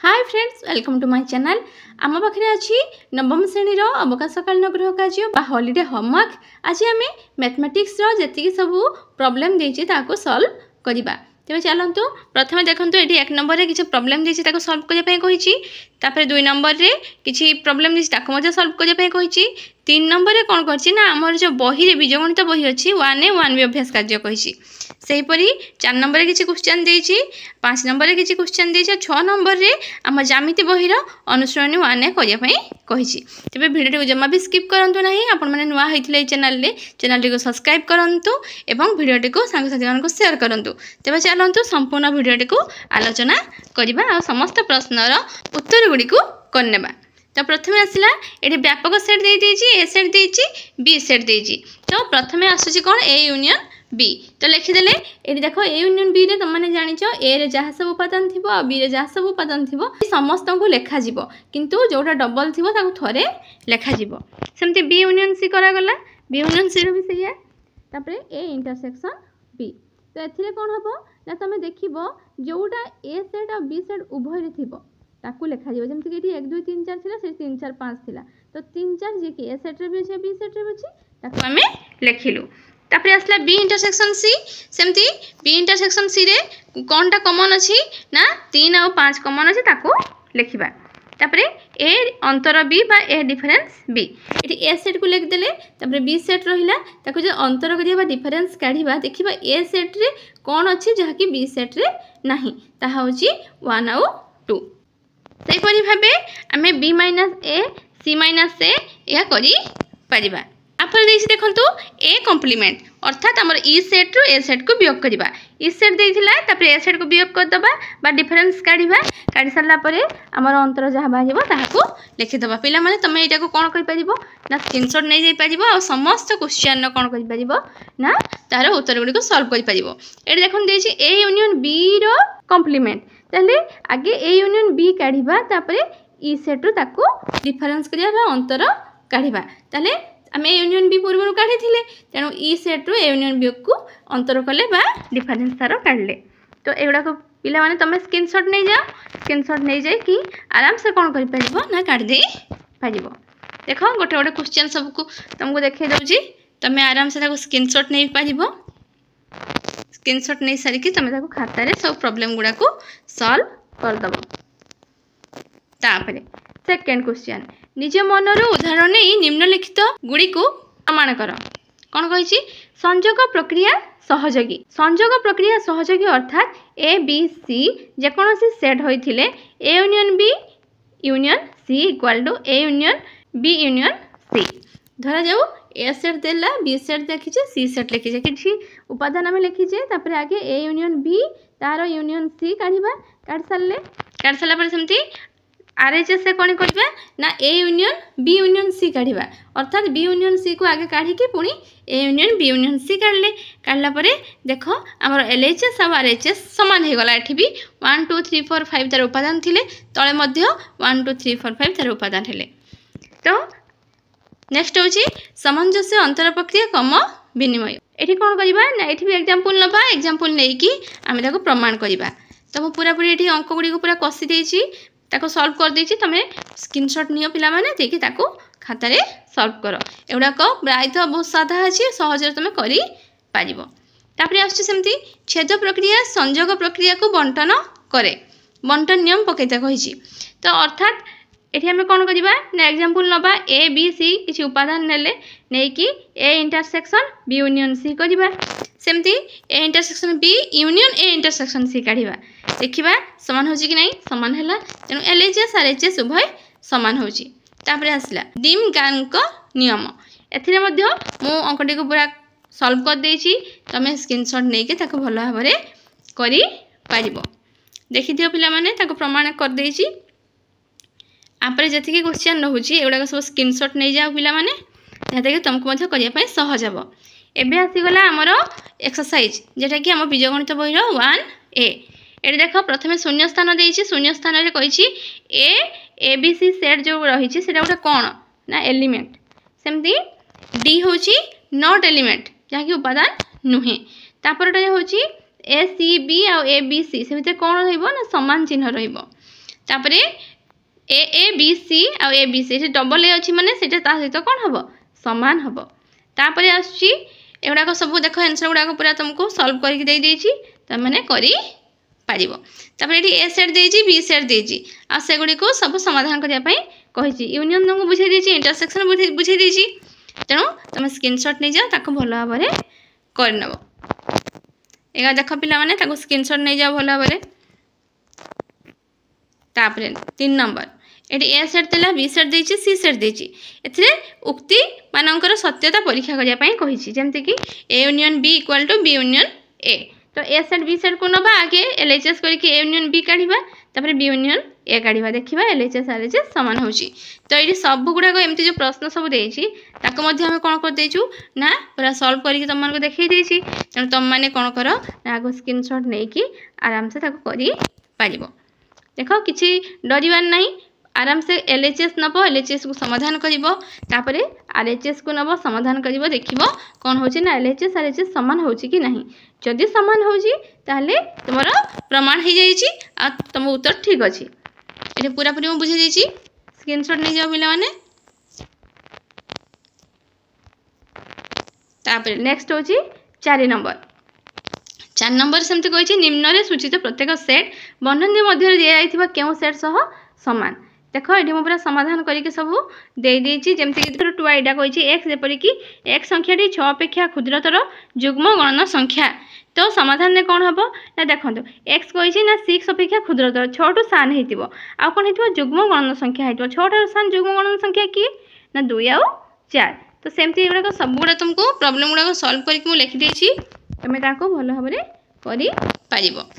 Hi friends, welcome to my channel. आम पाखे अच्छी नवम श्रेणी अवकाशकालीन गृह कार्य बा हॉलिडे होमवर्क। आज आम मैथमेटिक्स जी सब प्रॉब्लम देती सॉल्व करवा। तेज चलतु प्रथम देखूँ ये 1 नंबर में किसी प्रॉब्लम देती सॉल्व करने 2 नंबर में किसी प्रॉब्लम देती सॉल्व करने 3 नंबर में कौन करना आमर जो बही बीजगणित बही अच्छी 1A 1B अभ्यास कार्य कही सेहीपरी 4 नंबर किसी क्वेश्चन देछि 5 नंबर किसी क्वेश्चन देछि 6 नंबर रे आम ज्यामिति बहिर अनुसरणी 1A करने कही। तेज भिडियो जमा भी स्किप करूँ ना। आपण मैंने नुआ होते चैनल को सब्सक्राइब करूँ और भिडियो को सांगसाथी मान शेयर करूँ। तेज चलतु संपूर्ण भिडियो को आलोचना करवा और समस्त प्रश्नर उत्तर गुड़ी करने। तो प्रथम आसला ये व्यापक सेट ए सेट देती बी सेट देती। तो प्रथम आसूँ कौन ए यूनियन बी। तो लिखिदेले ये देख ए यूनियन बी रे तुमने जानिच ए रे जहाँ सब उपादान थी और बी रे जहाँ सब उपादान थी समस्त को लिखा किंतु जोटा डबल थी थे लिखा सेमती बी यूनियन सी करागला। बी यूनियन सी भी सही तापर ए इंटरसेक्शन बी। तो ये कौन हम ना तुम देख जोटा ए सेट और बी सेट उभय थी ताकू लिखा जमी कि 1 2 3 4 थी 3 4 5 थी। तो 3 4 जी कि ए सेट्रे भी अच्छे बी सेट्रे भी अच्छी आम लिखिलु। तापर आसला बी इंटरसेक्शन सी। सेमती बी इंटरसेक्शन सी रे कौनटा कमन अच्छी ना 3 और 5 कमन अच्छी ताकू लिखा। तापर ए अंतर बी बा ए डिफरेंस बी ये ए सेट को लिखिदेले तापर बी सेट रहिला ताकू जो अंतर करिया डिफरेंस काढ़िबा देखिबा ए सेट रे कौन अच्छी जहाँकि बी सेट रे नाही ताहा होची 1 और 2। सेहीपरि भाबे आमे बी माइनस ए सी माइनस ए या करि परिबा। आपरे देछि देखंतु ए कॉम्प्लीमेंट अर्थात हमर ई सेट रो ए सेट को वियोग करबा। ई सेट देथिला तापर ए सेट को वियोग कर दबा बा डिफरेंस काढिबा। काढि सरला परे हमर अंतर जहा बाहिबो ताहाको लिखि दबा। पिला माने तमे एटा को कोन करि परिबो ना स्क्रीनशॉट नै जाई परिबो और समस्त क्वेश्चन न कोन करि परिबो ना तार उत्तर गुडी को सॉल्व करि परिबो। एटा देखन देछि ए यूनियन बी रो कॉम्प्लीमेंट ताले आगे ए यूनियन बी काढिबा तापर ई सेट रो ताको डिफरेंस करिया अंतर काढिबा। ताले आमे यूनियन बी पूर्व काढ़ी तेणु ई सेट रू यूनियन बी को अंतर कले बा डिफरेंस तार काढ़ले। तो एगुड़ा को पिला माने तमे स्क्रीनशॉट नहीं जाओ। स्क्रीनशॉट नहीं जाए कि आराम से कौन कर ना काढ़ दे पार। देख गोटे गोटे क्वेश्चन सबको तुमको देखे दूसरी तुम आराम से स्क्रीनशॉट नहीं पार। स्क्रीनशॉट नहीं सारिकी तुम खातार सब प्रॉब्लम गुड़ा को सॉल्व करदब। तापरे सेकेंड क्वेश्चन निज मनर उदाहरण नहीं निम्नलिखित गुड़ी को प्रमाण कर। कौन कही संयोग प्रक्रिया सहयोगी। संयोग प्रक्रिया सहयोगी अर्थात ए बी सी जेकोसी सेट होते A union B union C equal to A union B union C. धरा जाऊ ए सेट देला बी सेट देखीचे सी सेट लिखीचे कि उपादान आम लिखीचे तापर आगे ए यूनियन बी तार यूनियन सी काढ़ सारा पर सेमती आरएचएस से कौन करवा ना A union B union C काढ़ा अर्थात बी यूनियन सी को आगे काढ़ी पुणी A union B union C काढ़ला देख आमर एलएचएस और आरएचएस सामान हो गला। एठी भी 1 2 3 4 5 तार उपादान थिले तले मध्य 1 2 3 4 5 तार उपादान हेले। तो नेक्स्ट होची सामंजस्य अंतर प्रक्रिया कम विनिमय। एठी कौन करवा ना एठी भी एग्जांपल नबा एग्जांपल नहीं कि आम ताको प्रमाण करवा। तो मु पूरा पूरी एठी अंक गुडी को पूरा कसी देछि ताको सॉल्व कर देछि। तमे स्क्रीनशॉट नियो पिला माने देखि ताको खाता रे सॉल्व करो। एगुडा को प्रायतः बहुत साधा अछि सहज तमे करि पारिबो। तापरे आछी सेमती छेद प्रक्रिया संयोग प्रक्रिया को बंटन करे बंटन नियम पकेता कहिछि। तो अर्थात एठी हमें कौन करवा ना एग्जांपल नबा ए बी सी किसी उपादान नेले नै कि A intersection B union C करवा। सेमती A intersection B union A intersection C काढ़ा देखा सामान होची कि नहीं सामान है तेणु एलएचएस आरएचएस उभय सामान होची। तापरे आसला डिम गान को नियम। एथिरे मध्य मु अंकटी को पूरा सॉल्व कर देछि तमे स्क्रीनशॉट नहीं के ताको भलो भाबरे करि पारिबो। देखि दियो पिला माने ताको प्रमाण कर देछि। आपरे जति क्वेश्चन रहउची एगुडा सब स्क्रीनशॉट नहीं जाओ पिला माने जहाते कि तुमको मध्य करिया पय सहज हबो। एबे आसी गला हमरो एक्सरसाइज जेटा कि हम बीजगणित बहिर 1A। ये देख प्रथम शून्य स्थान देछि शून्य स्थान रे कहिछि ए बी सी सेट जो रही सेटा गोटे कौन ना एलिमेंट। सेमती डी होची नॉट एलिमेंट जहाँ कि उपादान नुहे। तापर होची ए C B uh A B सी से भितर कौन रहिबो ना समान चिन्ह रहिबो। तापरे ए बी सी आ A B C double A अच्छी माने सेटा ता सहित कौन हम सामान हम तापरे आसुची एगुड़ाक सब देख आंसर गुड़ाक पूरा तुमको सॉल्व करके दे देछि त माने करी पारिबो तापरे एठी ए सेट देछि बी सेट देछि आ सेगुडी को सब समाधान करिया पई कहिछि यूनियन तुमको बुझाई देछि इंटरसेक्शन बुझाई देछि तेणु तुम स्क्रीनशॉट नहीं जाओ ताको भल भाव में करनब एगा देख पिला माने ताको स्क्रीनशॉट नहीं जाओ भल भाव में तापरे 3 नंबर एटी ए सेट देला बी सेट देछि सी सेट देछि एथिरे उक्ति मानकर सत्यता परीक्षा करिया पई कहिछि जेमते कि A union B equal to B union A तो ए सेट बी सेट को नबा आगे एलएचएस करके ए यूनियन बी काढिबा तापरे बी यूनियन ए काढिबा देखिबा एलएचएस आरएचएस समान होछि तो एटी सब गुडा को एमती जो प्रश्न सब देछि ताको मध्ये हम कोन कर देछु ना पूरा सॉल्व करके तुम मन को देखै देछि त तुम माने कोन करो ना आगो स्क्रीनशॉट नै कि आराम से ताको करी पारिबो देखो किछि डरिबार नहीं आराम से एलएचएस नब एलएचएस को समाधान करिवो तापरे आरएचएस को नब समाधान करिवो देखिवो कोन होछि ना एलएचएस आरएचएस समान होछि कि नहीं जदि समान होछि ताले तुम्हारा प्रमाण हो जाइछि आ तुम उत्तर ठीक अछि एटे पूरा पूरी म बुझै देछि स्क्रीनशॉट नै जाओ पिला माने तापरे नेक्स्ट होछि 4 नंबर सेमते कहिछि निम्न रे सूचित प्रत्येक सेट वर्णन मध्य दिया जाइथिबा केउ सेट सह समान देखो ये पूरा समाधान करके सब दे देछि जेमति कि 2 आइडा कहिछि x जेपरि कि x संख्याटी 6 अपेक्षा क्षुद्रतर युग्म गणन संख्या तो समाधान ने कौन हम ना देखो x कहिछि ना 6 अपेक्षा क्षुद्रतर 6 टू सान हेतिबो आ कोन हेतिबो युग्म गणन संख्या हेतिबो 6 टू सान युग्म गणन संख्या की ना 2 आ 4 तो सेमति एगुडा सब गुडा तुमको प्रॉब्लम गुडा सॉल्व करके मु लिखि देछि तमे ताको भलो भाबरे करि पारिबो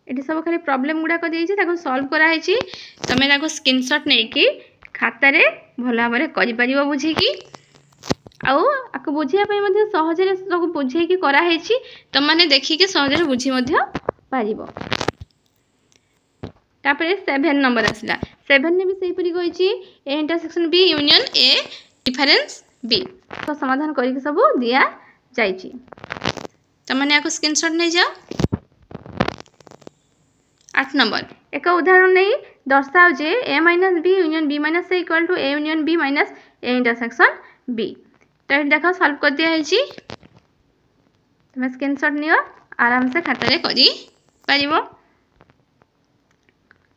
ये सब खाली प्रॉब्लम गुड़ाक देछि ताको सॉल्व करा हेछि तमे ताको स्क्रीनशॉट नै कि खाता रे भल भाव में करि परिबो बुझी कि आउ आको बुझिया पई मध्ये सहज रे सब बुझै कि करा हेछि त माने देखि कि सहज रे बुझी मध्ये पारिबो तापरे 7 नंबर आसला 7 ने भी सही परि कहिछि A intersection B union A difference B तो समाधान करि के सब दिया जाइछि त माने आको स्क्रीनशॉट नै जाओ 8 नंबर एक उदाहरण नहीं दर्शाओ जे A minus B union B minus A equal to A union B minus A intersection B तो ये देखो सॉल्व कर दिया है तुम स्क्रीनशॉट नियो आराम से खाता रे करी पारिबो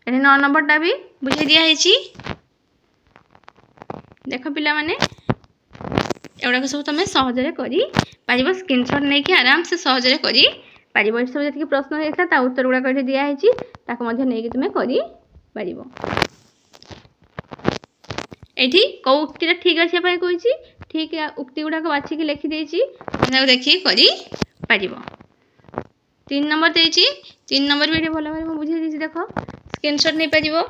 एने 9 नंबर टा भी बुझे दिया है देखो पिला माने एवडा को सब तुम सहज रे करी पारिबो स्क्रीनशॉट नै कि आराम से सहज रे करी पारिबो सब जति प्रश्न हेता ता उत्तर गुडा कहि दिया हेछि ताको मध्ये नै कि तुमे करी पारिबो एठी को उक्ति ठीक अछि पय कहिछि ठीक उक्ति गुडा को बाछि कि लिखि देछि ताको देखि करी पारिबो 3 नंबर देछि 3 नंबर भी भलो भाबे म बुझै दिछि देखो स्क्रीनशॉट नै पारिबो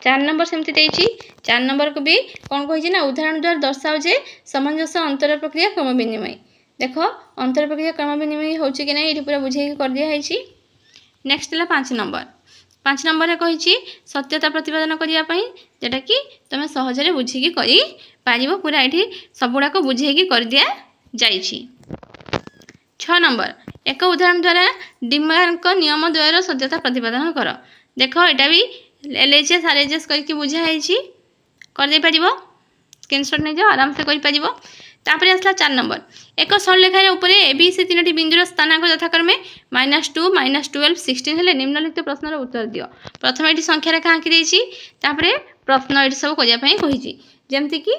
4 नंबर सेमति देछि 4 नंबर को भी कोन कहिछि ना उदाहरण द्वारा दर्शाओ जे सामंजस्य अंतर प्रक्रिया क्रम विनिमय देखो अंतर प्रक्रिया क्रम विनिमय होछि कि नै एठी पूरा बुझै के कर दिया हेछि नेक्स्ट ला 5 नंबर रे कहिछि सत्यता प्रतिपादन करिया पई जेटा कि तमे सहज रे बुझी कि करी पारिबो पूरा एठी सबुडा को बुझै कि कर दिया जाइछि 6 नंबर एक उदाहरण द्वारा डिमार्क नियम द्वयर सत्यता प्रतिपादन कर देखो एटा भी एलएचएस आरएचएस करके बुझा हेछि कर दे पारिबो स्क्रीनशॉट नै जाओ आराम से करि पारिबो तापरे आसला 4 नंबर एक सरलेखार ऊपर ए बी सी 3टी बिंदुर स्थानांक यथाक्रमे -2 -12 16 हेले निम्नलिखित प्रश्नर उत्तर दियो प्रथम एटी संख्या रेखा आंकी देछि तापरे प्रश्न एटी सब करिया पई कहिछि जेमति कि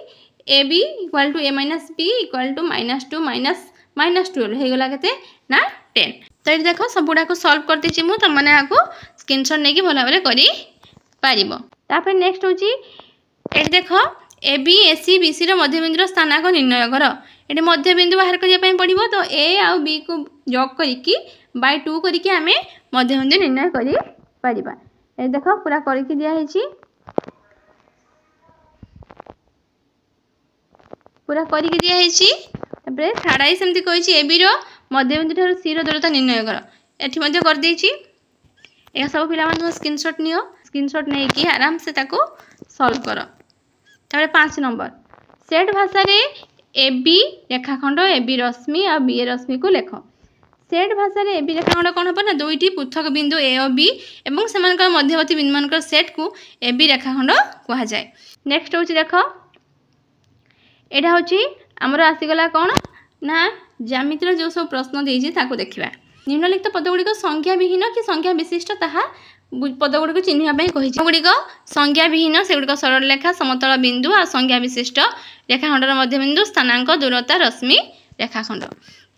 A B equal to A minus B equal to -2 -12 हे गला केते ना 10 तो एटी देखो सबुडा को सॉल्व कर देछि मु त माने आको स्क्रीनशॉट नै कि भला भाबरे करी पारिबो तापरे नेक्स्ट होछि एटी देखो A B A C B C रो मध्य बिंदुर स्थानांक निर्णय कर एटी मध्य बिंदु बाहर करिया पई पड़िबो तो ए आ बी को जोग करिकि बाय 2 करिकि हमें मध्य बिंदु निर्णय करि परिबा ए देखो पूरा करिकि दिया हेछि पूरा करिकि दिया हेछि तबरे थाडाई सेमति कहिछि ए बी रो मध्य बिंदु थारो सी रो दूरता निर्णय कर एठी मध्य कर देछि ए सब पिला मन स्क्रीनशॉट नियो स्क्रीनशॉट नै कि आराम से ताको सॉल्व करो तारे 5 नंबर सेट भाषा रे ए बी रेखाखंड ए बी रश्मि और बी ए रश्मि को लेख सेट भाषा रे एबी रेखाखंड कौन हम ना दुईटी पृथक बिंदु ए और बी एवं सेमानकर मध्यवर्ती बिंदु मानकर सेट को एबी रेखाखंड कहा जाए। नेक्स्ट होची देख एटा होची हमर आसीगला कौन ना ज्यामितिर जो सब प्रश्न देइछि ताको देखिबा। निम्नलिखित पदगुड़िक संख्या विहीन कि संख्या विशिष्ट ताहा पदगुड़िक चिन्हवाई कही गुड़िक संज्ञा विहीन सेगुड़िक सरल रेखा समतल बिंदु और संज्ञा विशिष्ट रेखाखंडर मध्यबिंदु स्थानांक दूरता रश्मि रेखाखंड।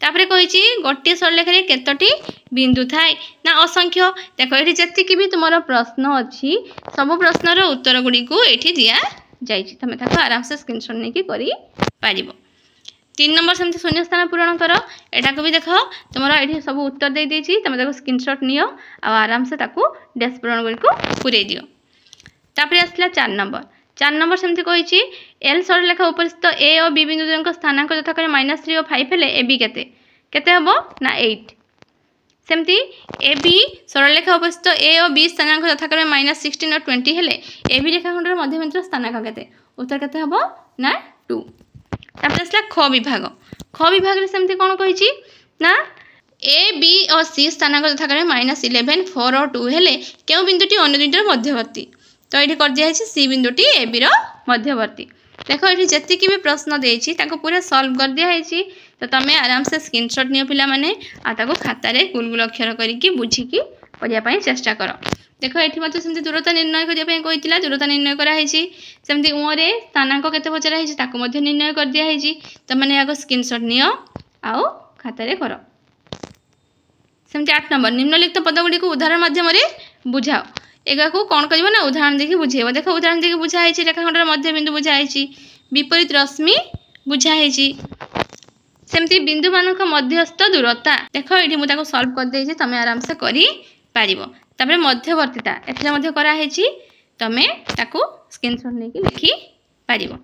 तापरे कही गोटे सरल रेखा केतोटी बिंदु थाए ना असंख्य। देख ये जी भी तुम प्रश्न अच्छी सब प्रश्नर उत्तर गुड़ी को ये दि जाए तुम आराम से स्क्रीनशॉट नहीं कर 3 नंबर सेमती शून्य स्थान पूरण कर एटा को भी देख तुम ये सब उत्तर दे देछि तुम स्क्रीनशॉट नियो आराम से डैश पूरण गुड़ी को पूरे दियो। तापरे आसला 4 नंबर सेमती कही एल सरल रेखा उपस्थित ए और बी बिंदु स्थानांक यथाक्रमे -3 और 5 हेले ए बी केते हबो ना 8। सेमती ए बी सरल रेखा उपस्थित ए और बी स्थानांक यथाक्रमे -16 और 20 हेले ए बी रेखाखंडर मध्यबिंदुर स्थानांक केते उत्तर केते हबो ना 2। तापर आसला ख विभाग रे सेमती कोन कहिछि ना ए बी और सी स्थानांक यथाक्रमे -11 4 और 2 हेले केउ बिंदुटी अन्य दुईटर मध्यवर्ती तो ये कर दिया सी बिंदुटी ए बी मध्यवर्ती। देखो ये जी भी प्रश्न देछि ताको पूरा सॉल्व कर दिया तो तुम आराम से स्क्रीनशॉट नियो पिला माने आ खातार गुल गुल अक्षर करके बुझिकी करने चेष्टा कर। देख ये सेमती दूरता निर्णय करने कही दूरता निर्णय कराई सेमती उरे स्थानांक केते पचराई ताको निर्णय कर दिया तो मैंने आगे स्क्रीनशॉट नियो आउ खातार कर। सेमती 8 नंबर निम्नलिखित पदगुड़ी को उदाहरण माध्यम बुझाओ। एगा को कौन कर ना उदाहरण देखिए बुझेब। देख उदाहरण देखिए बुझाई रेखाखंडर मध्य बिंदु बुझाई विपरीत रश्मि बुझाई सेमती बिंदु मान मध्यस्थ दूरता। देख ये मुझे सॉल्व कर देछि तुम आराम से करि पारिबो। तापर मध्यवर्तीता एथिरे मध्य करा हेछि तमे ताको स्क्रीनशॉट लेके लिखि पारिबो।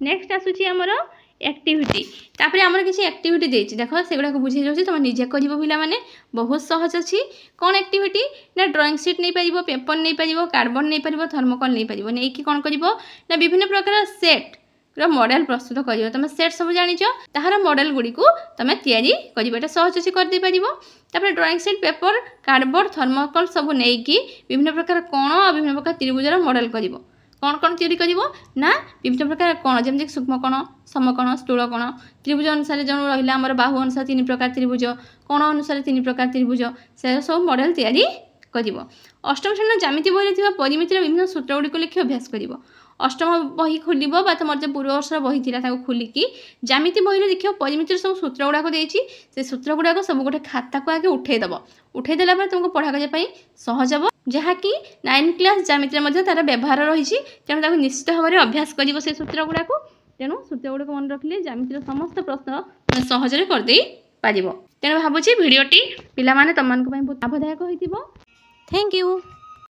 नेक्स्ट आसुची हमर एक्टिविटी तापर आमर किसी एक्टिविटी देछि देख सेगुड़ा को बुझे जाउछि तुम निजे करिवो पिला माने बहुत सहज अछि। कोन एक्टिविटी ना ड्राइंग शीट नहीं पारिबो पेपर नहीं पारिबो कार्डबोर्ड नहीं पारिबो थर्मोकॉल नहीं पारिबो नहीं कि कोन करिवो ना विभिन्न प्रकार सेट रो मॉडल प्रस्तुत करिवो। तुम सेट सब जानिचो ताहार मॉडल गुडी को तुम तयारी करिवो एटा सहज अछि कर दे पारिबो। तापर drawing sheet paper cardboard thermocol सब नहीं कि विभिन्न प्रकार कोण और विभिन्न प्रकार त्रिभुजर मॉडल करिवो। कौन कौन तैयारी करिवो ना विभिन्न प्रकार कोण जेमति सूक्ष्म कोण समकोण स्थूल कोण त्रिभुज अनुसार जो रहिला हमर बाहु अनुसार 3 प्रकार त्रिभुज कोण अनुसार 3 प्रकार त्रिभुज से सब मॉडल तैयारी करिवो। अष्टम श्रेणी ज्यामिति बही रे परिमितिर विभिन्न सूत्र गुडी को लिखि अभ्यास करिवो। अष्टम बही खोलिबो बा तुम जो पूर्व वर्ष बही थिला ताको खोलिकी ज्यामिति बही रे देखियो परिमितिर सब सूत्र गुडा को देछि से सूत्र गुडा को सब गोटे खाता को आगे उठे दबो। उठे देला पर तुमको पढ़ा करबा पई सहज हबो जहा कि 9 क्लास ज्यामिति मध्ये तार व्यवहार रहिछि तेनु ताको निश्चित भाव में अभ्यास करिवो से सूत्र गुडा को। तेनु सूत्र गुडा को मन रखले ज्यामितिर समस्त प्रश्न सहज रे कर देई पारिबो। तेनु भाबुछि भिडियोटी पिला माने तमन को पई बहुत लाभदायक होइतिबो। Thank you.